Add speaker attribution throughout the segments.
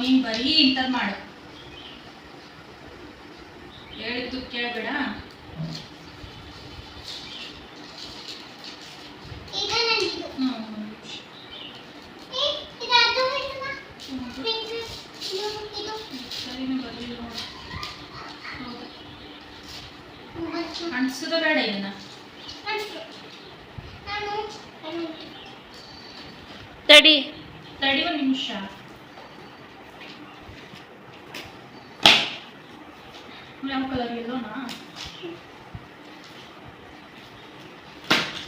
Speaker 1: ನೀನ್ ಬರೀ ಇಂಥದ್ ಮಾಡು, ಹೇಳಿದ್ದು ಕೇಳಬೇಡ. ಅಂಟಿಸೋದ ಬೇಡ ಇದನ್ನ.
Speaker 2: ತಡಿ
Speaker 1: ತಡಿ ಒಂದು ನಿಮಿಷ. ಯಾವ ಕಲರ್ ಎಲ್ಲೋನಾ?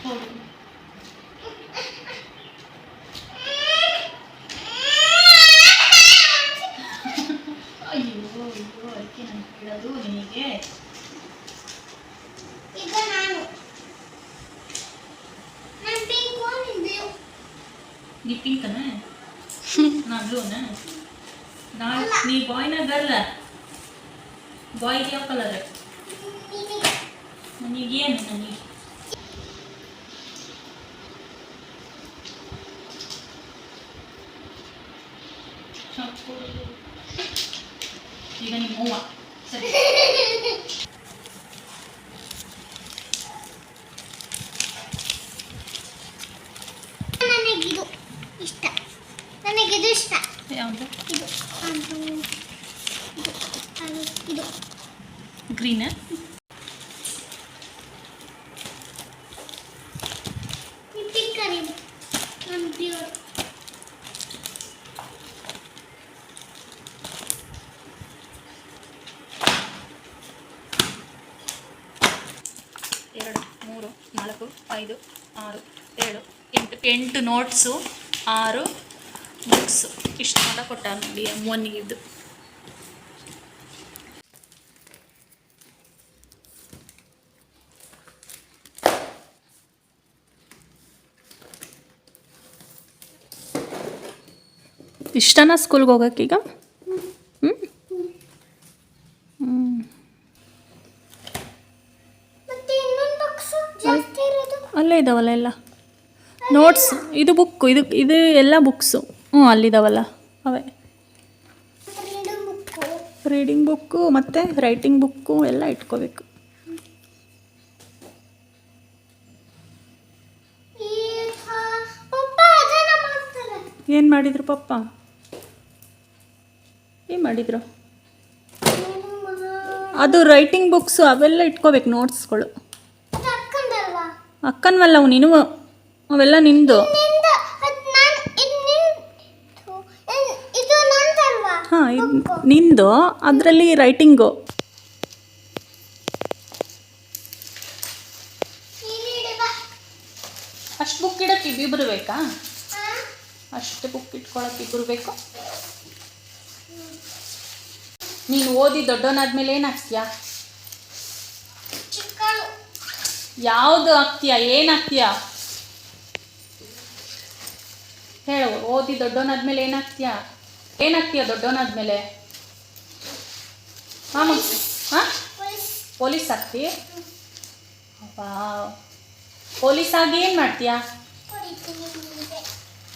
Speaker 1: ಹೌದು. ಅಯ್ಯೋ ಅಯ್ಯೋ, ಅದಕ್ಕೆ ನಾನು ಕೇಳೋದು ನಿನಗೆ. ನೀ ಪಿಂಕನ, ನಾ ಬ್ಲೂನ. ನೀ ಬಾಯ್ನ ಗರ್ಲ? ಬಾಯ್ಗೆ ಯಾವ ಕಲರ್? ನನಗೇನು ನನಗೆ ಈಗ ನಿಮ್ಮ ಹೂವ ಸರಿ.
Speaker 3: ನನಗಿದು ಇಷ್ಟ, ನನಗಿದು ಇಷ್ಟ.
Speaker 1: ಯಾವುದು?
Speaker 3: ಇದು ಇದು
Speaker 1: ಗ್ರೀನ್.
Speaker 3: ಪಿಂಕ್ ಕರಿ ನಾನು ಪ್ಯೂರ್.
Speaker 1: ಎರಡು, ಮೂರು, ನಾಲ್ಕು, 5, 6, 7, 8 ನೋಟ್ಸು, 6 ಬುಕ್ಸು. ಇಷ್ಟು ಮಾಡ ಕೊಟ್ಟ ನೋಡಿ M1ಗಿದ್ದು. ಇಷ್ಟನಾ ಸ್ಕೂಲ್ಗೆ ಹೋಗೋಕ್ಕೀಗ?
Speaker 3: ಮತ್ತೆ ಇನ್ನೊಂದು ಬಾಕ್ಸ್ ಜಾಸ್ತಿ ಇರೋದು
Speaker 1: ಅಲ್ಲೇ ಇದ್ದಾವಲ್ಲ ಎಲ್ಲ ನೋಟ್ಸ್. ಇದು ಬುಕ್ಕು, ಇದು ಎಲ್ಲ ಬುಕ್ಸು. ಅಲ್ಲಿದ್ದಾವಲ್ಲ ಅವೇ. ರೀಡಿಂಗ್ ಬುಕ್ಕು ಮತ್ತು ರೈಟಿಂಗ್ ಬುಕ್ಕು ಎಲ್ಲ ಇಟ್ಕೋಬೇಕು. ಏನು ಮಾಡಿದ್ರು ಪಪ್ಪ? ಏನು ಮಾಡಿದ್ರು? ಅದು ರೈಟಿಂಗ್ ಬುಕ್ಸು ಅವೆಲ್ಲ ಇಟ್ಕೋಬೇಕು, ನೋಟ್ಸ್ಗಳು. ಅಕ್ಕನ್ವಲ್ಲ ಅವು ನೀನು, ಅವೆಲ್ಲ ನಿಂದು. ಹಾಂ, ಇದು ನಿಂದು. ಅದರಲ್ಲಿ ರೈಟಿಂಗು. ಅಷ್ಟು ಬುಕ್ ಇಡೋಕ್ಕೆ ಇಬ್ಬಿಬ್ರು ಬೇಕಾ? ಅಷ್ಟು ಬುಕ್ ಇಟ್ಕೊಳಕ್ಕೆ ಇಬ್ಬರು ಬೇಕು. ನೀನು ಓದಿ ದೊಡ್ಡವನಾದ್ಮೇಲೆ ಏನು ಆಗ್ತೀಯಾ? ಯಾವುದು ಆಗ್ತೀಯಾ? ಏನಾಗ್ತೀಯಾ ಹೇಳು. ಓದಿ ದೊಡ್ಡವನಾದ್ಮೇಲೆ ಏನಾಗ್ತೀಯಾ? ಏನಾಗ್ತೀಯಾ ದೊಡ್ಡವನಾದ್ಮೇಲೆ? ಹಾಂ ಹಾಂ, ಪೊಲೀಸ್ ಆಗ್ತೀಯ? ಪೊಲೀಸ್ ಆಗಿ ಏನು ಮಾಡ್ತೀಯಾ?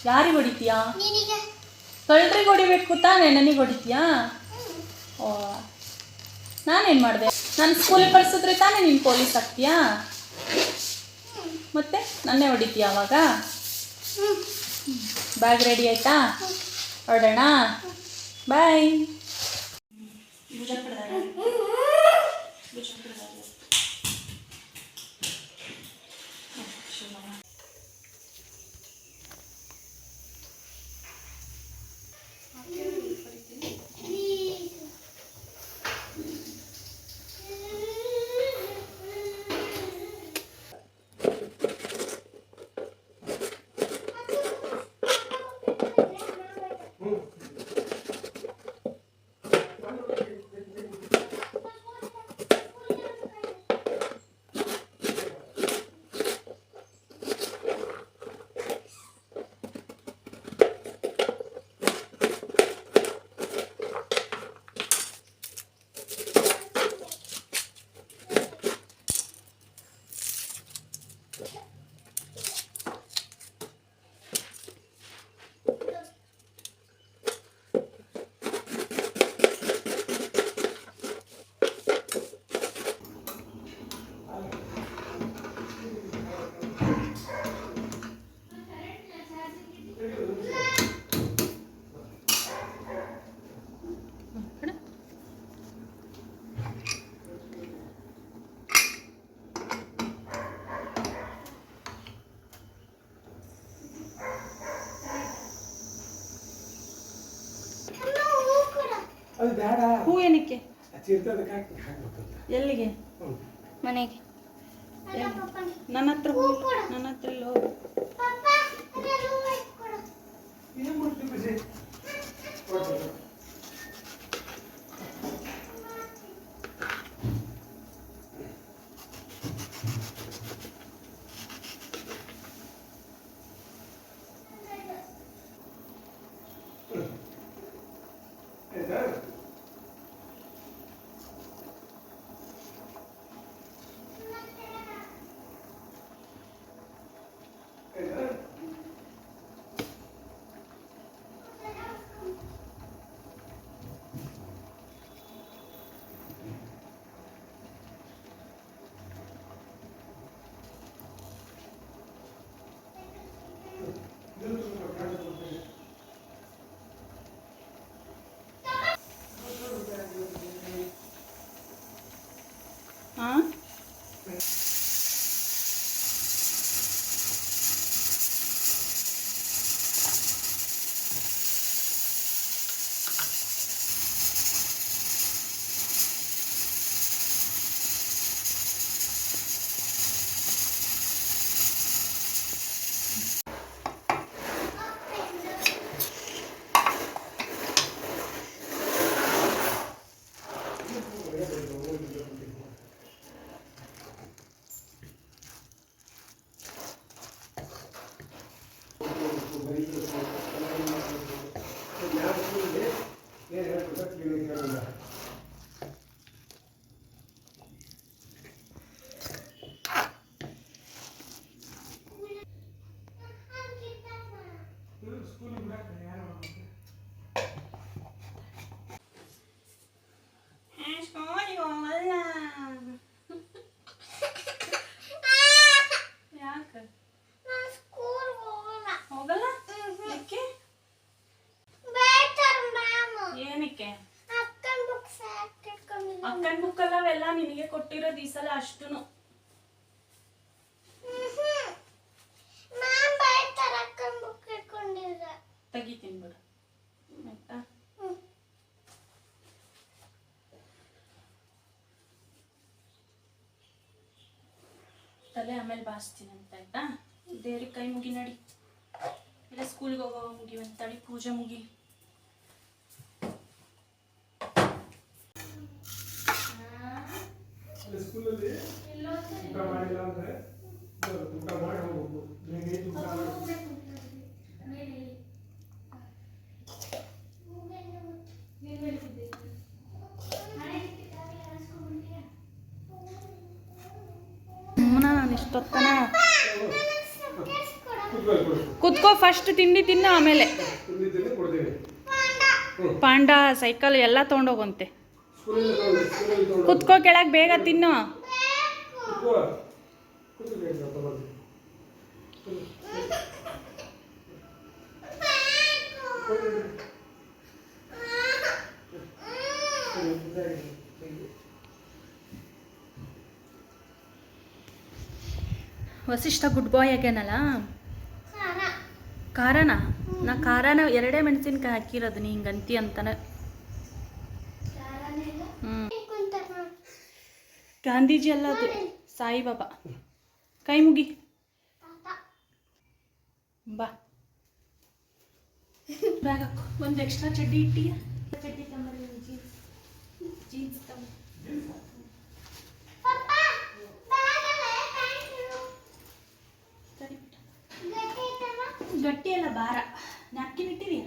Speaker 1: ಯಾರಿಗೆ ಹೊಡಿತೀಯಾ? ಕಳ್ಳರಿಗೆ ಹೊಡಿಬೇಕು ತಾನೇ, ನನಗೆ ಹೊಡಿತೀಯಾ? ಓ, ನಾನೇನು ಮಾಡಿದೆ? ನಾನು ಸ್ಕೂಲಿಗೆ ಕಳಿಸಿದ್ರೆ ತಾನೇ ನೀನು ಪೊಲೀಸ್ ಆಗ್ತೀಯಾ? ಮತ್ತೆ ನನ್ನೇ ಹೊಡಿತೀಯ ಅವಾಗ? ಬ್ಯಾಗ್ ರೆಡಿ ಆಯಿತಾ? ಹೊರಡೋಣ. ಬಾಯ್. ಎಲ್ಲಿಗೆ?
Speaker 3: ಮನೆಗೆ. ಅಲ್ಲ ಪಪ್ಪ.
Speaker 1: ನನ್ನ ಹತ್ರ
Speaker 3: ಹೂ
Speaker 1: ಹೋಗು.
Speaker 3: ಕೊಡು.
Speaker 1: ನನ್ನ ಹತ್ರ ಇಲ್ಲ ಹೋಗು.
Speaker 3: ಪಪ್ಪ ಅದೆಲ್ಲ ಹೂ ಕೊಡು.
Speaker 1: ಹಾಂ ಯಾಕೆ
Speaker 3: ನಾನು ಸ್ಕೂಲ್ ಹೋಗಲ್ಲ.
Speaker 1: ಹೋಗಲ್ಲ? ಯಾಕೆ?
Speaker 3: ಬೇಟಾರ್ ಮ್ಯಾಮ್.
Speaker 1: ಏನಕ್ಕೆ?
Speaker 3: ಅಕ್ಕನ ಬುಕ್ ಸಾಕ್ ಇಟ್ಕೊಂಡಿದ್ದೀನಿ.
Speaker 1: ಅಕ್ಕನ ಬುಕ್ ಅವೆಲ್ಲ ನಿನಗೆ ಕೊಟ್ಟಿರೋದು ಈ ಸಲ ಅಷ್ಟುನು.
Speaker 3: ಮ್ಯಾಮ್ ಬೇಟಾರ್ ಅಕ್ಕನ ಬುಕ್ ಇಟ್ಕೊಂಡಿದ್ದೆ.
Speaker 1: ತೆಗಿತೀನಿ ಬಿಡು ಆಯ್ತಾ? ತಲೆ ಆಮೇಲೆ ಬಾಸ್ತೀನಿ ಅಂತ ಆಯ್ತಾ? ದೇವ್ರಿಗೆ ಕೈ ಮುಗಿ ನಡಿ. ಇಲ್ಲ ಸ್ಕೂಲ್ಗೆ ಹೋಗೋ ಮುಗಿವಂತಳಿ ಪೂಜೆ ಮುಗಿ.
Speaker 2: ಸ್ಕೂಲಲ್ಲಿ ಊಟ ಮಾಡಿಲ್ಲ ಅಂದ್ರೆ ಊಟ ಮಾಡಿ ಹೋಗ್ಬೇಕು. ಊಟ ಮಾಡಿ
Speaker 1: ನಾನು ಇಷ್ಟೊತ್ತನ
Speaker 2: ಕೂತ್ಕೊಳ್ಳಿ.
Speaker 1: ಕುತ್ಕೋ, ಫಸ್ಟ್ ತಿಂಡಿ ತಿನ್ನು ಆಮೇಲೆ.
Speaker 2: ತಿಂದಿದ್ದನ್ನೇ ಕೊಡ್ತೀನಿ.
Speaker 1: ಪಾಂಡ ಸೈಕಲ್ ಎಲ್ಲ ತೊಗೊಂಡೋಗಂತೆ.
Speaker 2: ಸ್ಕೂಲಲ್ಲಿ ತಗೊಂಡು
Speaker 1: ಕುತ್ಕೋ, ಕೆಳಗೆ ಬೇಗ ತಿನ್ನು.
Speaker 2: ಕೂತ್ಕೋ. ಕೂತ್ಕೊಳ್ಳಿ, ತಗೊಳ್ಳಿ.
Speaker 1: ವಸಿಷ್ಠ ಗುಡ್ ಬಾಯ್ ಆಗ್ಯಾನಲ್ಲ.
Speaker 3: ಖಾರ.
Speaker 1: ಖಾರನ? ನಾ ಖಾರನ 2 ಮೆಣಸಿನ್ಕಾಯಿ ಹಾಕಿರೋದು ನೀ ಹಿಂಗಂತಿ ಅಂತಾನೆ.
Speaker 3: ಖಾರನೆಲ್ಲ ಕುಂತಾರ.
Speaker 1: ಗಾಂಧೀಜಿ ಅಲ್ಲ ಅದು, ಸಾಯಿಬಾಬಾ. ಕೈ ಮುಗಿ
Speaker 3: ತಾತ.
Speaker 1: ಬಾ. ಬ್ಯಾಗ್ ಹಾಕು. ಒಂದು ಎಕ್ಸ್ಟ್ರಾ ಚಡ್ಡಿ ಇಟ್ಟಿಯ? ಚಡ್ಡಿ ತಗೊಂಬರಿ, ಜೀನ್ಸ್ ತಗೊಂಡು.
Speaker 3: ಪಪ್ಪ ಬ್ಯಾಗಲ್ಲ ಥ್ಯಾಂಕ್ ಯು.
Speaker 1: ಸರಿ ಬಿಟ್ಟು.
Speaker 3: ಗಟ್ಟಿ ಐತಲ್ಲ?
Speaker 1: ಗಟ್ಟಿ ಎಲ್ಲ ಭಾರ. ನ್ಯಾಪ್ಕಿನ್ ಇಟ್ಟಿರಿ?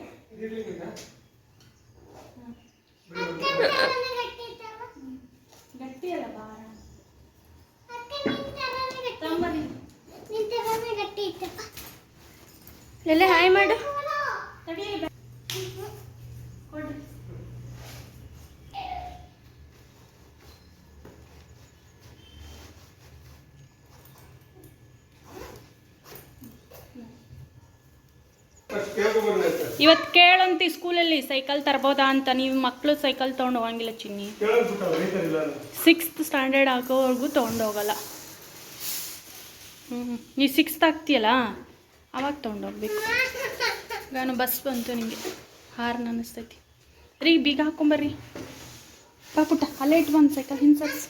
Speaker 2: ಇರ್ಲಿಲ್ಲ.
Speaker 3: ಅಕ್ಕನ ತರನೇ ಗಟ್ಟಿ ಐತಲ್ಲ?
Speaker 1: ಗಟ್ಟಿ ಎಲ್ಲ ಭಾರ.
Speaker 3: ಅಕ್ಕ ನಿನ್ ತರನೇ ಗಟ್ಟಿ.
Speaker 1: ತಗೊಂಬರಿ.
Speaker 3: ನಿನ್ ತರನೇ ಗಟ್ಟಿ ಐತಪ್ಪ.
Speaker 1: ಎಲ್ಲೇ ಹಾಯ್ ಮಾಡು. ತಡಿ ಕೊಡ್ರಿ.
Speaker 2: ಫಸ್ಟ್ ಕೇಳ್ಕೊಂಬರ್ಲಿ ಆಯ್ತಾ?
Speaker 1: ಇವತ್ತು ಕೇಳಂತಿ ಸ್ಕೂಲಲ್ಲಿ ಸೈಕಲ್ ತರ್ಬೋದಾ ಅಂತ. ನೀವು ಮಕ್ಕಳು ಸೈಕಲ್ ತೊಗೊಂಡು ಹೋಗಂಗಿಲ್ಲ ಚಿನ್ನಿ.
Speaker 2: ಕೇಳೋದ್ಬಿಟ್ಟು ಅವ್ರು ರೈತರಿಲ್ಲ ಅಲ್ಲ.
Speaker 1: 6th ಸ್ಟ್ಯಾಂಡರ್ಡ್ ಆಗೋವರೆಗೂ ತೊಗೊಂಡೋಗಲ್ಲ. ನೀ 6th ಆಗ್ತೀಯಲ್ಲ ಅವಾಗ ತೊಗೊಂಡೋಗ್ಬೇಕು. ನಾನು ಬಸ್ ಬಂತು ನಿಮಗೆ ಹಾರ್ನ್ ಅನ್ನಿಸ್ತೈತಿ ರೀ. ಬೀಗ ಹಾಕೊಂಬರ್ರಿ. ಬಾ ಪುಟ್ಟ ಅಲ್ಲೇ ಇಟ್ಟು ಬಂದು ಸೈಕಲ್ ಹಿಂಸರ್ಸ್.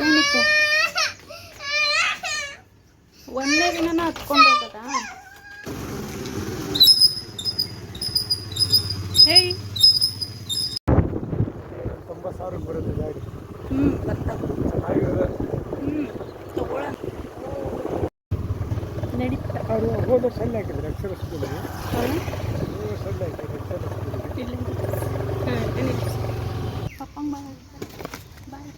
Speaker 1: ಏನಕ್ಕೆ ಒಂದೇ ದಿನ ಹತ್ಕೊಂಡು ಹೋಗೋದಾ? ಏಯ್
Speaker 2: 90,000 ಬರುತ್ತೆ ಗಾಡಿ.
Speaker 1: ಬರ್ತಾವೆ.
Speaker 2: ಚೆನ್ನಾಗಿರೋದು.
Speaker 1: ತಗೊಳ ನಡೀತಾ.
Speaker 2: ಅವರು ಹೋದ ಸಣ್ಣ ಹಾಕಿದ್ರು ಅಕ್ಷರ ಸ್ಕೂಲಿಗೆ. ಸಣ್ಣ ಹಾಕಿದ್ರು ಅಕ್ಷರ ಸ್ಕೂಲಿಗೆ.
Speaker 1: ಪಪ್ಪಂಗೆ ಬಾಯ್ ಬಾಯ್.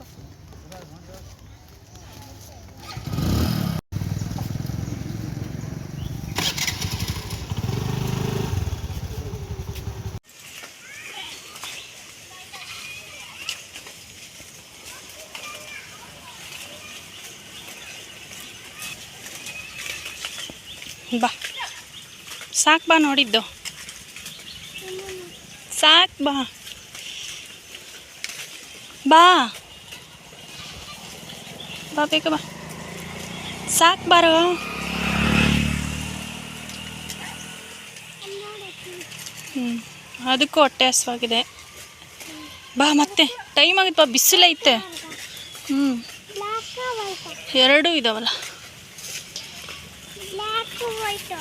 Speaker 1: ಬಾ ಸಾಕು ಬಾ ನೋಡಿದ್ದು ಸಾಕು ಬಾ ಬಾ ಬಾ ಬೇಗ ಬಾ ಸಾಕು ಬಾರೋ. ಅದಕ್ಕೂ ಹೊಟ್ಟೆ ಹಸುವಾಗಿದೆ. ಬಾ ಮತ್ತೆ ಟೈಮ್ ಆಗಿತ್ತು ಬಾ, ಬಿಸಿಲೈತೆ.
Speaker 3: ಬ್ಲ್ಯಾಕ್ ವೈಟ್
Speaker 1: ಎರಡೂ ಇದಾವಲ್ಲ.
Speaker 3: Black white